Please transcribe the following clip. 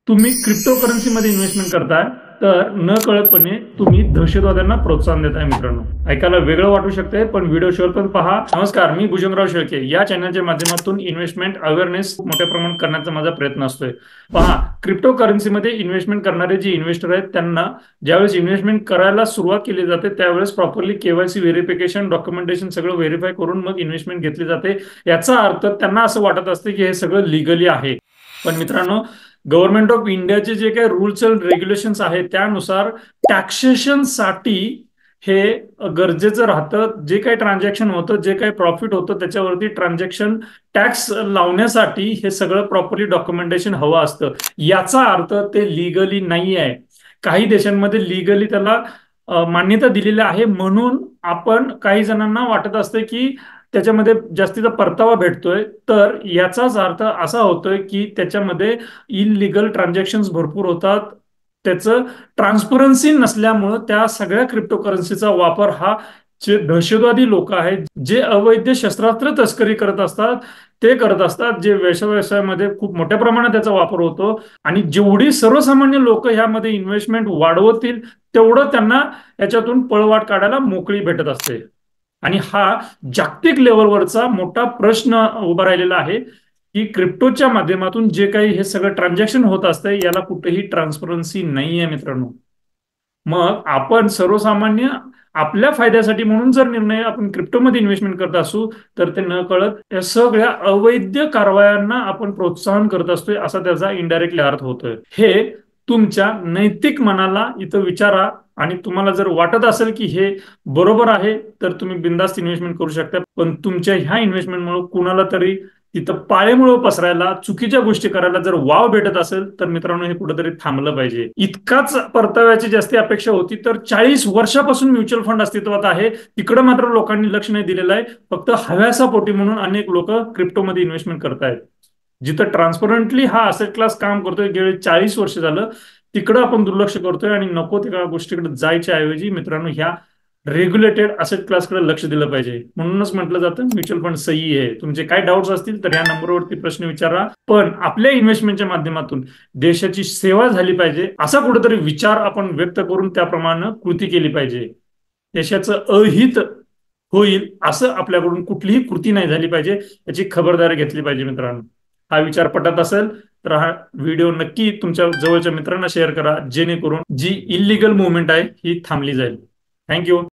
तुम्ही क्रिप्टोकरन्सीमध्ये इन्व्हेस्टमेंट करताय तर न कळतपणे तुम्ही दहशतवाद्यांना प्रोत्साहन देताय मित्रांनो. ऐकायला वेगळं वाटू शकते पण व्हिडिओ शेवटपर्यंत पहा. नमस्कार, मी भुजंगराव शेळके. या चॅनलच्या माध्यमातून इन्व्हेस्टमेंट अवेअरनेस मोठ्या प्रमाणात करण्याचा माझा प्रयत्न असतोय. पहा, क्रिप्टोकरन्सीमध्ये इन्व्हेस्टमेंट करणारे जे इन्व्हेस्टर आहेत त्यांना ज्यावेळेस इन्व्हेस्टमेंट करायला सुरुवात केली जाते त्यावेळेस प्रॉपरली केवायसी व्हेरिफिकेशन डॉक्युमेंटेशन सगळं व्हेरीफाय करून मग इन्व्हेस्टमेंट घेतली जाते. याचा अर्थ त्यांना असं वाटत असते की हे सगळं लिगली आहे. पण मित्रांनो, गव्हर्नमेंट ऑफ इंडियाचे जे काही रूल्स अँड रेग्युलेशन्स आहेत त्यानुसार टॅक्सेशनसाठी हे गरजेचं राहतं. जे काही ट्रान्झॅक्शन होतं, जे काही प्रॉफिट होतं त्याच्यावरती ट्रान्झॅक्शन टॅक्स लावण्यासाठी हे सगळं प्रॉपरली डॉक्युमेंटेशन हवं असतं. याचा अर्थ ते लिगली नाही आहे. काही देशांमध्ये लिगली त्याला मान्यता दिलेली आहे, म्हणून आपण काही जणांना वाटत असते की त्याच्यामध्ये जास्तीचा परतावा भेटतोय. तर याचाच अर्थ असा होतोय की त्याच्यामध्ये इलिगल ट्रान्झॅक्शन्स भरपूर होतात. त्याचं ट्रान्सपरन्सी नसल्यामुळं त्या सगळ्या क्रिप्टोकरन्सीचा वापर हा जे दहशतवादी लोक आहेत, जे अवैध शस्त्रास्त्र तस्करी करत असतात ते करत असतात. जे व्यवसायामध्ये खूप मोठ्या प्रमाणात त्याचा वापर होतो आणि जेवढी सर्वसामान्य लोक ह्यामध्ये इन्व्हेस्टमेंट वाढवतील तेवढं त्यांना याच्यातून पळवाट काढायला मोकळी भेटत असते. आणि हा जागतिक लेवलवरचा मोठा प्रश्न उभा राहिलेला आहे की क्रिप्टोच्या माध्यमातून जे काही हे सगळं ट्रान्झॅक्शन होत असतंय याला कुठेही ट्रान्सपरन्सी नाही आहे मित्रांनो. मग आपण सर्वसामान्य आपल्या फायद्यासाठी म्हणून जर निर्णय आपण क्रिप्टोमध्ये इन्व्हेस्टमेंट करत असू तर ते न कळत या सगळ्या अवैध कारवायांना आपण प्रोत्साहन करत असतोय असा त्याचा इनडायरेक्टली अर्थ होतोय. हे तुमच्या नैतिक मनाला इथं विचारा आणि तुम्हाला जर वाटत असेल की हे बरोबर आहे तर तुम्ही बिनधास्त इन्व्हेस्टमेंट करू शकता. पण तुमच्या ह्या इन्व्हेस्टमेंटमुळे कुणाला तरी तिथं पाळेमुळे पसरायला चुकीच्या गोष्टी करायला जर वाव भेटत असेल तर मित्रांनो हे कुठेतरी थांबलं पाहिजे. इतकाच परताव्याची जास्ती अपेक्षा होती तर 40 वर्षापासून म्युच्युअल फंड अस्तित्वात आहे, तिकडे मात्र लोकांनी लक्ष नाही दिलेलं आहे. फक्त हव्यासापोटी म्हणून अनेक लोक क्रिप्टोमध्ये इन्व्हेस्टमेंट करतायत. जिथं ट्रान्सपरंटली हा असेट क्लास काम करतोय गेले 40 वर्ष झालं तिकडं आपण दुर्लक्ष करतोय आणि नको त्या गोष्टीकडे जायच्या ऐवजी मित्रांनो ह्या रेग्युलेटेड असेट क्लासकडे लक्ष दिलं पाहिजे. म्हणूनच म्हटलं जातं म्युच्युअल फंड सही आहे. तुमचे काय डाऊट्स असतील तर या नंबरवरती प्रश्न विचारा. पण आपल्या इन्व्हेस्टमेंटच्या माध्यमातून देशाची सेवा झाली पाहिजे असा कुठेतरी विचार आपण व्यक्त करून त्याप्रमाणे कृती केली पाहिजे. देशाचं अहित होईल असं आपल्याकडून कुठलीही कृती नाही झाली पाहिजे, याची खबरदारी घेतली पाहिजे मित्रांनो. हा विचार पटत असेल तर हा व्हिडिओ नक्की तुमच्या जवळच्या मित्रांना शेअर करा जेणेकरून जी इलिगल मुवमेंट आहे ही थांबली जाईल. थँक्यू.